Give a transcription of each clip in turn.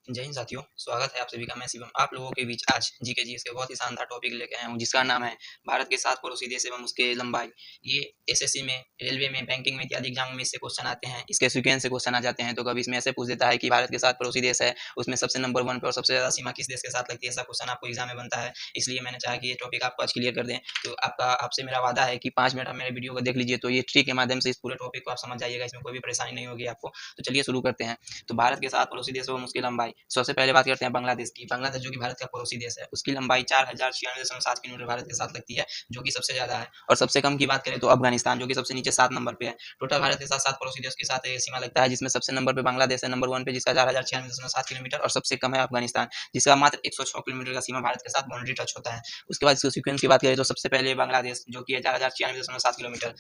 जय हिंद साथियों, स्वागत है आप सभी का। मैं शिवम आप लोगों के बीच आज जीके जीएस के बहुत ही शानदार टॉपिक लेके आया हूं, जिसका नाम है भारत के 7 पड़ोसी देश एवं उसके लंबाई। ये एसएससी में, रेलवे में, बैंकिंग में इत्यादि एग्जामों में इससे क्वेश्चन आते हैं। इसके सीक्वेंस से क्वेश्चन आ जाते हैं। तो कभी इसमें ऐसे पूछ देता है कि भारत के 7 पड़ोसी देश है, उसमें सबसे नंबर 1 पे और सबसे ज़्यादा सीमा किस देश के साथ लगती है, ऐसा क्वेश्चन आपको एग्जाम में बनता है। इसलिए मैंने चाहा कि ये टॉपिक आपको आज क्लियर कर दें। तो आपसे मेरा वादा है कि 5 मिनट आप मेरे वीडियो को देख लीजिए, तो ये ट्रिक के माध्यम से इस पूरे टॉपिक को आप समझ जाइएगा, इसमें कोई भी परेशानी नहीं होगी आपको। तो चलिए शुरू करते हैं। तो भारत के 7 पड़ोसी देशों में उसकी लंबाई। सबसे पहले बात करते हैं बांग्लादेश की। बांग्लादेश जो कि भारत का पड़ोसी देश है, उसकी लंबाई 4096.7 किलोमीटर भारत के साथ लगती है, जो कि सबसे ज़्यादा है। और सबसे कम की बात करें तो अफगानिस्तान, जो कि सबसे नीचे 7 नंबर पे है। टोटल भारत के साथ 7 पड़ोसी देश के साथ सीमा लगता है, जिसमें सबसे नंबर पे बांग्लादेश है, नंबर 1 पे, जिसका 4096.7 किलोमीटर, और सबसे कम है अफगानिस्तान, जिसका मात्र 106 किलोमीटर का सीमा भारत के साथ बाउंड्री टच होता है। उसके बाद इसके सीक्वेंस की बात करें तो सबसे पहले बांग्लादेश, जो कि है 4096.7 किलोमीटर।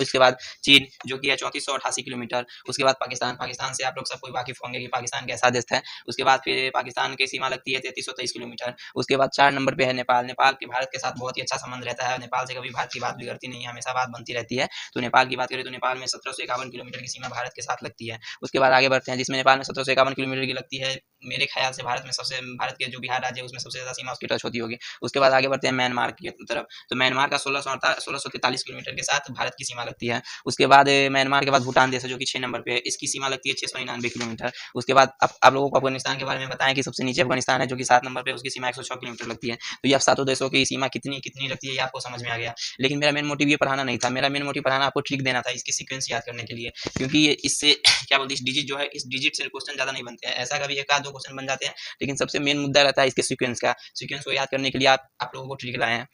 उसके बाद चीन, जो कि है 3488 किलोमीटर। उसके बाद पाकिस्तान। पाकिस्तान से आप लोग सब कोई वाकिफ होंगे कि पाकिस्तान कैसा देश है। उसके बाद फिर पाकिस्तान की सीमा लगती है 3323 किलोमीटर। उसके बाद 4 नंबर पे है नेपाल। नेपाल के भारत के साथ बहुत ही अच्छा संबंध रहता है। नेपाल से कभी भारत की बात बिगड़ती नहीं है, हमेशा बात बनती रहती है। तो नेपाल की बात करें तो नेपाल में 1751 किलोमीटर की सीमा भारत के साथ लगती है। उसके बाद आगे बढ़ते हैं, जिसमें नेपाल में 1751 किलोमीटर की लगती है। मेरे ख्याल से भारत के जो बिहार राज्य है, उसमें सबसे ज़्यादा सीमा उसकी टच होती होगी। उसके बाद आगे बढ़ते हैं म्यांमार की तरफ। तो म्यांमार का 1643 किलोमीटर के साथ भारत की सीमा लगती है। उसके बाद म्यांमार के बाद भूटान देश है, जो कि 6 नंबर पे है। इसकी सीमा लगती है 699 किलोमीटर। उसके बाद आप लोगों को अफगानिस्तान के बारे में बताएं कि सबसे नीचे अफगानिस्तान है, जो कि 7 नंबर पे, उसकी सीमा 106 किलोमीटर लगती है। तो ये अब सातों देशों की सीमा कितनी कितनी लगती है, ये आपको समझ में आ गया। लेकिन मेरा मेन मोटिव ये पढ़ाना नहीं था। मेरा मेन मोटिव पढ़ाना, आपको ट्रिक देना था, इसकी सीक्वेंस याद करने के लिए। क्योंकि ये इससे क्या बोलते हैं, इस डिजिट जो है, इस डिजिट से क्वेश्चन ज़्यादा नहीं बनते हैं। ऐसा कभी एक आध दो क्वेश्चन बन जाते हैं, लेकिन सबसे मेन मुद्दा रहता है इसके सीक्वेंस का। सीक्वेंस को याद करने के लिए आप लोगों को ट्रिक लाए हैं।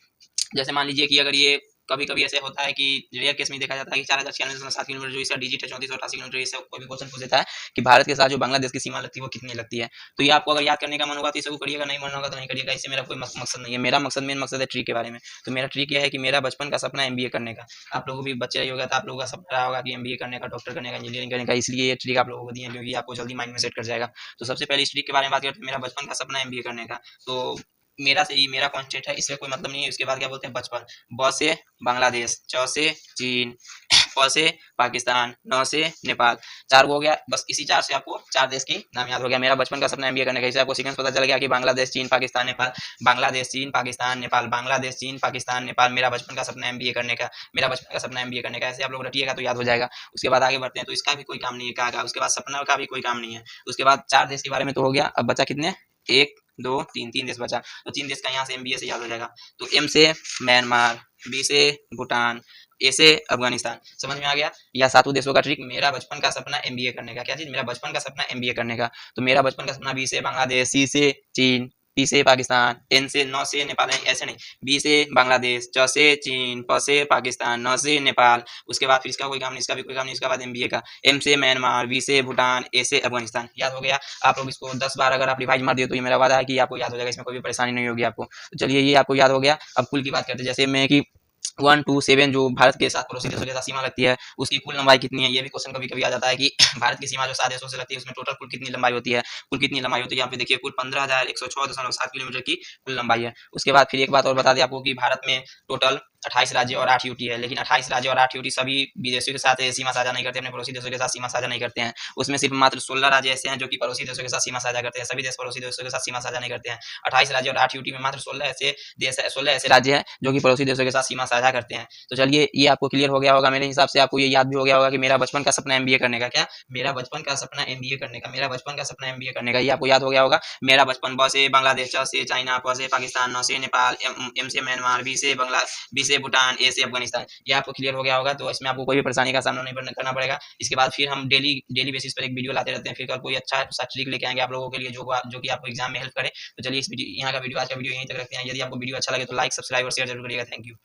जैसे मान लीजिए कि अगर ये कभी कभी ऐसे होता है कि रेयर केस में देखा जाता है कि 4096.7 किलोमीटर जो इसका डिजिट है, 3488 किलोमीटर, इससे कोई भी क्वेश्चन पूछ देता है कि भारत के साथ जो बांग्लादेश की सीमा लगती है वो कितनी लगती है। तो ये आपको अगर याद करने का मन होगा तो इसे करिएगा, नहीं मन होगा तो नहीं करिएगा। इससे मेरा कोई मकसद नहीं है। मेरा मेन मकसद है ट्रिक के बारे में। तो मेरा ट्रिक यह है कि मेरा बचपन का सपना एमबीए करने का। आप लोगों भी बच्चे रही होगा तो आप लोगों का सपना रहा होगा कि एमबीए करने का, डॉक्टर करने का, इंजीनियरिंग करने का। इसलिए ये ट्रिक आप लोगों को दिए, क्योंकि आपको जल्दी माइंड में सेट कर जाएगा। तो सबसे पहले इस ट्रिक के बारे में बात करते हैं। मेरा बचपन का सपना एमबीए करने का। तो मेरा से ही मेरा कौन स्टेट है, इससे कोई मतलब नहीं है। उसके बाद क्या बोलते हैं, बचपन। ब से बांग्लादेश, च से चीन, प से पाकिस्तान, न से नेपाल। 4 हो गया। बस इसी 4 से आपको 4 देश की नाम याद हो गया। मेरा बचपन का सपना एमबीए करने का। इससे आपको सीक्वेंस पता चल गया कि बांग्लादेश, चीन, पाकिस्तान, नेपाल, बांग्लादेश, चीन, पाकिस्तान, नेपाल, बांग्लादेश, चीन, पाकिस्तान, नेपाल। मेरा बचपन का सपना एमबीए करने का। मेरा बचपन का सपना एमबीए करने का। ऐसे आप लोग रटिएगा तो याद हो जाएगा। उसके बाद आगे बढ़ते हैं। तो इसका भी कोई काम नहीं है का। उसके बाद सपना का भी कोई काम नहीं है। उसके बाद 4 देश के बारे में तो हो गया। अब बचा कितने, 1 2 3 3 देश बचा। तो 3 देश का यहाँ से एमबीए से याद हो जाएगा। तो एम से म्यांमार, बी से भूटान, ए से अफगानिस्तान। समझ में आ गया। या 7 देशों का ट्रिक। मेरा बचपन का सपना एमबीए करने का। क्या चीज, मेरा बचपन का सपना एमबीए करने का। तो मेरा बचपन का सपना बी से बांग्लादेश, सी से चीन, पी से पाकिस्तान, एन से, नौ से नेपाल, ऐसे नहीं, बी से बांग्लादेश, च से चीन, प से पाकिस्तान, न से नेपाल। उसके बाद फिर इसका कोई काम नहीं, इसका भी कोई काम नहीं। उसके बाद एमबीए का। एम से म्यांमार, बी से भूटान, ए से अफगानिस्तान। याद हो गया। आप लोग इसको 10 बार अगर आप रिवाइज मार दिए तो ये मेरा वादा है कि आपको याद हो जाएगा, इसमें कोई भी परेशानी नहीं होगी आपको। तो चलिए, ये आपको याद हो गया। अब कुल की बात करते हैं। जैसे मैं कि 1 2 7 जो भारत के 7 पड़ोसी देशों के साथ सीमा लगती है, उसकी कुल लंबाई कितनी है। ये भी क्वेश्चन कभी कभी आ जाता है कि भारत की सीमा जो 7 देशों से लगती है, उसमें टोटल कुल कितनी लंबाई होती है। कुल कितनी लंबाई होती है, यहाँ पे देखिए, कुल 15,106.7 किलोमीटर की कुल लंबाई है। उसके बाद फिर एक बात और बता दें आपको कि भारत में टोटल 28 राज्य और 8 यूटी है। लेकिन 28 राज्य और 8 यूटी सभी विदेशियों के साथ सीमा साझा नहीं करते, अपने पड़ोसी देशों के साथ सीमा साझा नहीं करते हैं। उसमें सिर्फ मात्र 16 राज्य ऐसे हैं जो कि पड़ोसी देशों के साथ सीमा साझा करते हैं। सभी देश पड़ोसी देशों के साथ सीमा साझा नहीं करते हैं। 28 राज्य और 8 यूटी में मात्र 16 ऐसे देश है, 16 ऐसे राज्य हैं जो कि पड़ोसी देशों के साथ सीमा साझा करते हैं। तो चलिए, ये आपको क्लियर हो गया होगा। मेरे हिसाब से आपको ये याद भी हो गया होगा कि मेरा बचपन का सपना एमबीए करने का। क्या, मेरा बचपन का सपना एमबीए करने का। मेरा बचपन का सपना एमबीए करने का, ये आपको याद हो गया होगा। मेरा बचपन, ब से बांग्लादेश, च से चाइना, प से पाकिस्तान, न से नेपाल, एम से म्यांमार, बी से भूटान, ए से अफगानिस्तान। ये आपको क्लियर हो गया होगा। तो इसमें आपको कोई भी परेशानी का सामना नहीं करना पड़ेगा। इसके बाद फिर हम डेली बेसिस पर एक वीडियो लाते रहते हैं। फिर कल कोई अच्छा सा ट्रिक लेके आएंगे आप लोगों के लिए, जो कि आपको एग्जाम में हेल्प करे। तो चलिए, इस वीडियो, यहाँ का वीडियो, आज का वीडियो यहीं तक रखते हैं। यदि आपको वीडियो अच्छा लगे तो लाइक, सब्सक्राइब और शेयर जरूर करिएगा। Thank you.